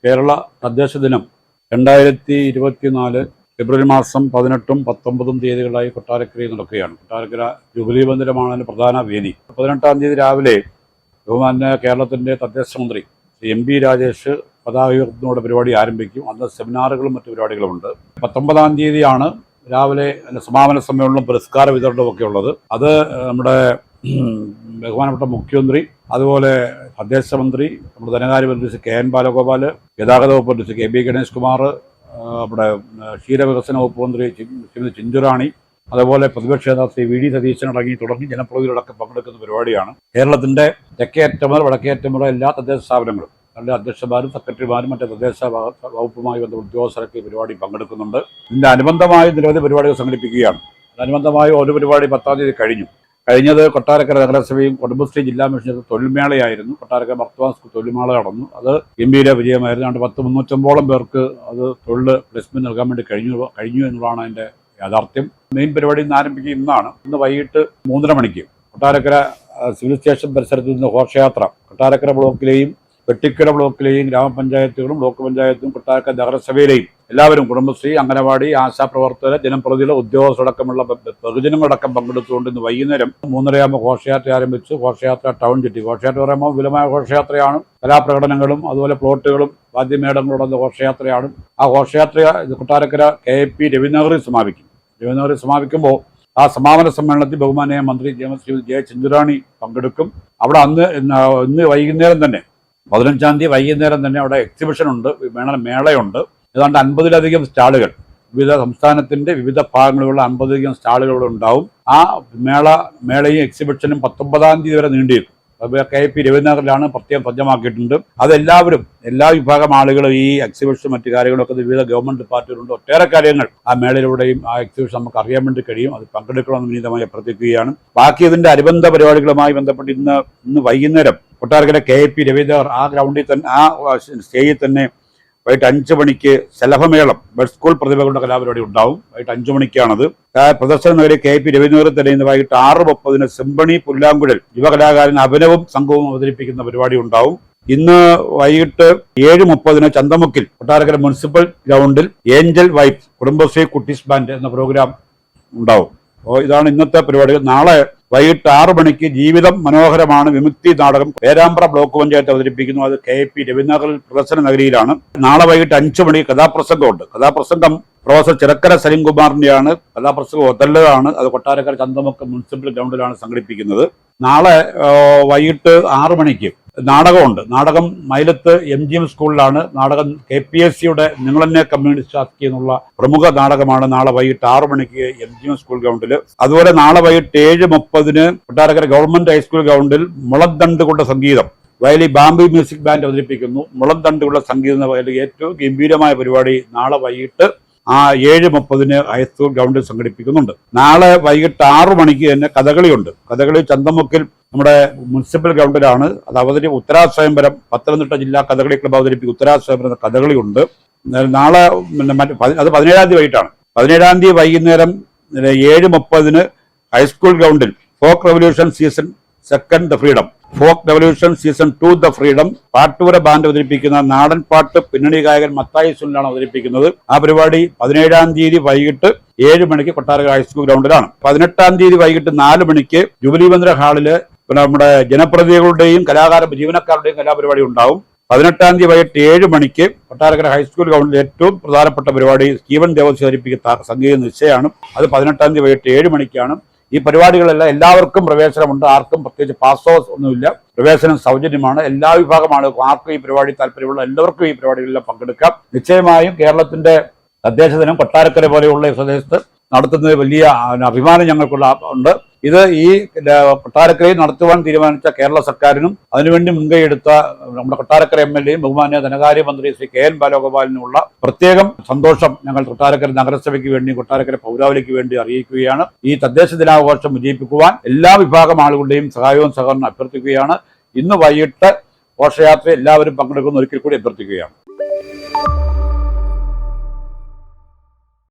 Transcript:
കേരള തദ്ദേശ ദിനം 2024 ഫെബ്രുവരി മാസം 18ഉം 19ഉം തീയതികളായി കൊട്ടാരക്കരയിൽ നടക്കുകയാണ്. കൊട്ടാരക്കര ജൂബിലി മന്ദിരമാണ് അതിന് പ്രധാന വേദി. 18ആം തീയതി രാവിലെ ബഹുമാന്യ കേരളത്തിന്റെ തദ്ദേശ മന്ത്രി MP രാജേഷ് പതാക ഉയർത്തുന്നതോടെ പരിപാടി ആരംഭിക്കും. അന്ന് സെമിനാറുകളും മറ്റു പരിപാടികളുമുണ്ട്. 19ആം തീയതിയാണ് രാവിലെ സമാപന സമ്മേളനവും പുരസ്കാര വിതരണവും ഒക്കെ ഉള്ളത്. അത് നമ്മുടെ ബഹുമാനപ്പെട്ട മുഖ്യമന്ത്രി, അതുപോലെ തദ്ദേശ മന്ത്രി, നമ്മുടെ ധനകാര്യമന്ത്രി ശ്രീ KN ബാലഗോപാൽ, ഗതാഗത വകുപ്പ് മന്ത്രി ശ്രീ KB ഗണേഷ് കുമാർ, നമ്മുടെ ക്ഷീരവികസന വകുപ്പ് മന്ത്രി ശ്രീമതി ചിഞ്ചുറാണി, അതുപോലെ പ്രതിപക്ഷ നേതാവ് ശ്രീ VD സതീശൻ തുടങ്ങി ജനപ്രതിനിധികളടക്കം പങ്കെടുക്കുന്ന പരിപാടിയാണ്. കേരളത്തിന്റെ തെക്കേയറ്റം മുതൽ വടക്കേയറ്റം വരെ എല്ലാ തദ്ദേശ സ്ഥാപനങ്ങളും അതിൻ്റെ അധ്യക്ഷന്മാരും സെക്രട്ടറിമാരും മറ്റ് തദ്ദേശ വകുപ്പുമായി ബന്ധപ്പെട്ട ഉദ്യോഗസ്ഥരൊക്കെ ഈ പരിപാടി പങ്കെടുക്കുന്നുണ്ട്. ഇതിന്റെ അനുബന്ധമായി നിരവധി പരിപാടികൾ സംഘടിപ്പിക്കുകയാണ്. അതിനനുബന്ധമായി ഒരു പരിപാടി 10ആം തീയതി കഴിഞ്ഞത് കൊട്ടാരക്കര നഗരസഭയും കുടുംബശ്രീ ജില്ലാ മിഷൻ തൊഴിൽമേളയായിരുന്നു. കൊട്ടാരക്കര വർത്തമാന സ്കൂൾ തൊഴിൽമേള നടന്നു. അത് ഗംഭീര വിജയമായിരുന്നു. 350ഓളം പേർക്ക് അത് തൊഴിൽ പ്ലേസ്മെന്റ് നൽകാൻ വേണ്ടി കഴിഞ്ഞു എന്നുള്ളതാണ് അതിന്റെ യാഥാർത്ഥ്യം. മെയിൻ പരിപാടി ഇന്ന് ആരംഭിക്കുക ഇന്നാണ്. ഇന്ന് വൈകിട്ട് 3:30 മണിക്ക് കൊട്ടാരക്കര സിവിൽ സ്റ്റേഷൻ പരിസരത്ത് നിന്ന് ഘോഷയാത്ര കൊട്ടാരക്കര ബ്ലോക്കിലെയും വെട്ടിക്കര ബ്ലോക്കിലെയും ഗ്രാമപഞ്ചായത്തുകളും ബ്ലോക്ക് പഞ്ചായത്തും കൊട്ടാരക്കര നഗരസഭയിലെയും എല്ലാവരും കുടുംബശ്രീ, അംഗനവാടി, ആശാപ്രവർത്തകർ, ജനപ്രതിനിധികൾ, ഉദ്യോഗസ്ഥരടക്കമുള്ള ബഹുജനങ്ങളടക്കം പങ്കെടുത്തുകൊണ്ട് ഇന്ന് വൈകുന്നേരം 3:30 ഘോഷയാത്ര ആരംഭിച്ചു. ഘോഷയാത്ര ടൗൺ ചുറ്റി. ഘോഷയാത്ര പറയുമ്പോൾ വിപുലമായ ഘോഷയാത്രയാണ്. കലാപ്രകടനങ്ങളും അതുപോലെ പ്ലോട്ടുകളും വാദ്യമേളങ്ങളോടുള്ള ഘോഷയാത്രയാണ്. ആ ഘോഷയാത്ര കൊട്ടാരക്കര KP രവിനഗറിൽ സമാപിക്കും. രവിനഗറിൽ സമാപിക്കുമ്പോൾ ആ സമാപന സമ്മേളനത്തിൽ ബഹുമാനീയ മന്ത്രി ശ്രീ J. ചിഞ്ചുറാണി പങ്കെടുക്കും. അവിടെ ഇന്ന് വൈകുന്നേരം തന്നെ 15ആം തീയതി വൈകുന്നേരം തന്നെ അവിടെ എക്സിബിഷൻ ഉണ്ട്, മേളയുണ്ട്. ഏതാണ്ട് 50ലധികം സ്റ്റാളുകൾ, വിവിധ സംസ്ഥാനത്തിന്റെ വിവിധ ഭാഗങ്ങളിലുള്ള 50ലധികം സ്റ്റാളുകൾ ഉണ്ടാവും. ആ മേളയും എക്സിബിഷനും 19ആം തീയതി വരെ നീണ്ടിരിക്കും. KP രവിനഗറിലാണ് പ്രത്യേകം സജ്ജമാക്കിയിട്ടുണ്ട്. അതെല്ലാവരും, എല്ലാ വിഭാഗം ആളുകളും ഈ എക്സിബിഷൻ മറ്റു കാര്യങ്ങളൊക്കെ വിവിധ ഗവൺമെന്റ് ഡിപ്പാർട്ട്മെന്റുണ്ട്. ഒട്ടേറെ കാര്യങ്ങൾ ആ മേളയിലൂടെയും ആ എക്സിബിഷൻ നമുക്ക് അറിയാൻ വേണ്ടി കഴിയും. അത് പങ്കെടുക്കണമെന്ന് വിനീതമായി അഭ്യർത്ഥിക്കുകയാണ്. ബാക്കി ഇതിന്റെ അനുബന്ധ പരിപാടികളുമായി ബന്ധപ്പെട്ട് ഇന്ന് വൈകുന്നേരം കൊട്ടാരക്കര KP രവിനഗർ ആ ഗ്രൗണ്ടിൽ തന്നെ, ആ സ്റ്റേജിൽ തന്നെ വൈകിട്ട് 5 മണിക്ക് ശലഭമേളം ബഡ് സ്കൂൾ പ്രതിഭകളുടെ കലാപരിപാടി ഉണ്ടാവും. വൈകിട്ട് 5 മണിക്കാണത്. പ്രദർശന നഗരി KP രവിനഗറിൽ തന്നെ ഇന്ന് വൈകിട്ട് 6:30 സിംബണി പുല്ലാങ്കുഴൽ യുവകലാകാരൻ അഭിനവും സംഘവും അവതരിപ്പിക്കുന്ന പരിപാടി ഉണ്ടാവും. ഇന്ന് വൈകിട്ട് 7:30 ചന്തമുക്കിൽ കൊട്ടാരക്കര മുനിസിപ്പൽ ഗ്രൗണ്ടിൽ ഏഞ്ചൽ വൈബ്സ് കുടുംബശ്രീ കുട്ടീസ് ബാൻഡ് എന്ന പ്രോഗ്രാം ഉണ്ടാവും. ഇതാണ് ഇന്നത്തെ പരിപാടികൾ. നാളെ വൈകിട്ട് 6 മണിക്ക് ജീവിതം മനോഹരമാണ് വിമുക്തി നാടകം പേരാമ്പ്ര ബ്ലോക്ക് പഞ്ചായത്ത് അവതരിപ്പിക്കുന്നു. അത് KP രവിനഗറിൽ പ്രദർശന നഗരിയിലാണ്. നാളെ വൈകിട്ട് 5 മണിക്ക് കഥാപ്രസംഗമുണ്ട്. കഥാപ്രസംഗം പ്രൊഫസർ ചിറക്കര സലീംകുമാറിന്റെയാണ്. കഥാപ്രസംഗം ഒതല്ലതാണ്. അത് കൊട്ടാരക്കര ചന്തമുക്ക് മുനിസിപ്പൽ ഗ്രൗണ്ടിലാണ് സംഘടിപ്പിക്കുന്നത്. നാളെ വൈകിട്ട് 6 മണിക്ക് നാടകമുണ്ട്. നാടകം മൈലത്ത് MGM സ്കൂളിലാണ്. നാടകം KPSCയുടെ നിങ്ങളെന്നെ കമ്മ്യൂണിസ്റ്റ് ശാസ്ത്രി എന്നുള്ള പ്രമുഖ നാടകമാണ്. നാളെ വൈകിട്ട് 6 മണിക്ക് MGM സ്കൂൾ ഗ്രൗണ്ടിൽ. അതുപോലെ നാളെ വൈകിട്ട് 7:30 കൊട്ടാരക്കര ഗവൺമെന്റ് ഹൈസ്കൂൾ ഗ്രൗണ്ടിൽ മുളന്തണ്ടുകളുടെ സംഗീതം വയലി ബാംബി മ്യൂസിക് ബാൻഡ് അവതരിപ്പിക്കുന്നു. മുളന്തണ്ടുകളുടെ സംഗീതം എന്ന വയലിൽ ഏറ്റവും ഗംഭീരമായ പരിപാടി നാളെ വൈകിട്ട് 7:30 ഹൈസ്കൂൾ ഗ്രൗണ്ടിൽ സംഘടിപ്പിക്കുന്നുണ്ട്. നാളെ വൈകിട്ട് 6 മണിക്ക് തന്നെ കഥകളിയുണ്ട്. കഥകളി ചന്തമുക്കിൽ നമ്മുടെ മുനിസിപ്പൽ ഗ്രൗണ്ടിലാണ്. അത് ഉത്തരാ സ്വയംവരം പത്തനംതിട്ട ജില്ലാ കഥകളി ക്ലബ്ബ് അവതരിപ്പിക്കും. ഉത്തരാ സ്വയംവരം കഥകളിയുണ്ട്. നാളെ അത് 17ആം തീയതി വൈകിട്ടാണ്. 17ആം തീയതി വൈകുന്നേരം 7:30 ഹൈസ്കൂൾ ഗ്രൗണ്ടിൽ folk revolution season 2 the freedom, folk revolution season 2 the freedom Pattoora band അവതരിപ്പിക്കുന്ന നാടൻ പാട്ട് പിന്നണി ഗായകൻ മത്തായി സുനിലാണ് അവതരിപ്പിക്കുന്നത്. ആ പരിപാടി 17ആം തീയതി വൈകിട്ട് 7 മണിക്ക് കൊട്ടാരക്കര ഹൈസ്കൂൾ ഗ്രൗണ്ടിലാണ്. 18ആം തീയതി വൈകിട്ട് 4 മണിക്ക് ജൂബിലി മന്ദിര ഹാളില് നമ്മുടെ ജനപ്രതിനിധികളുടെയും ജീവനക്കാരുടെയും കലാപരിപാടി ഉണ്ടാവും. 18ആം തീയതി വൈകിട്ട് 7 മണിക്ക് കൊട്ടാരക്കര ഹൈസ്കൂൾ ഗ്രൗണ്ടിൽ ഏറ്റവും പ്രധാനപ്പെട്ട പരിപാടി സ്റ്റീവൻ ദേവസ്വം അവതരിപ്പിക്കുന്ന സംഗീത നിശ്ചയമാണ്. അത് 18ആം തീയതി വൈകിട്ട് 7 മണിക്കാണ്. ഈ പരിപാടികളെല്ലാം എല്ലാവർക്കും പ്രവേശനമുണ്ട്. ആർക്കും പ്രത്യേകിച്ച് പാസ് ഹൗസ് ഒന്നുമില്ല. പ്രവേശനം സൗജന്യമാണ്. എല്ലാ വിഭാഗം ആളുകൾക്കും, ആർക്കും ഈ പരിപാടി താല്പര്യമുള്ള എല്ലാവർക്കും ഈ പരിപാടികളെല്ലാം പങ്കെടുക്കാം. നിശ്ചയമായും കേരളത്തിന്റെ തദ്ദേശ ദിനം കൊട്ടാരക്കര പോലെയുള്ള പ്രദേശത്ത് നടത്തുന്നത് വലിയ അഭിമാനം ഞങ്ങൾക്കുള്ള ഉണ്ട്. ഇത് ഈ കൊട്ടാരക്കരയിൽ നടത്തുവാൻ തീരുമാനിച്ച കേരള സർക്കാരിനും അതിനുവേണ്ടി മുൻകൈയെടുത്ത നമ്മുടെ കൊട്ടാരക്കര MLAയും ബഹുമാന്യ ധനകാര്യമന്ത്രി ശ്രീ KN ബാലഗോപാലിനുമുള്ള പ്രത്യേകം സന്തോഷം ഞങ്ങൾ കൊട്ടാരക്കര നഗരസഭയ്ക്ക് വേണ്ടി, കൊട്ടാരക്കര പൗരാവലിക്ക് വേണ്ടി അറിയിക്കുകയാണ്. ഈ തദ്ദേശ ദിനാഘോഷം വിജയിപ്പിക്കുവാൻ എല്ലാ വിഭാഗം ആളുകളുടെയും സഹായവും സഹകരണം അഭ്യർത്ഥിക്കുകയാണ്. ഇന്ന് വൈകിട്ട് ഘോഷയാത്ര എല്ലാവരും പങ്കെടുക്കുന്ന ഒരിക്കൽ കൂടി അഭ്യർത്ഥിക്കുകയാണ്.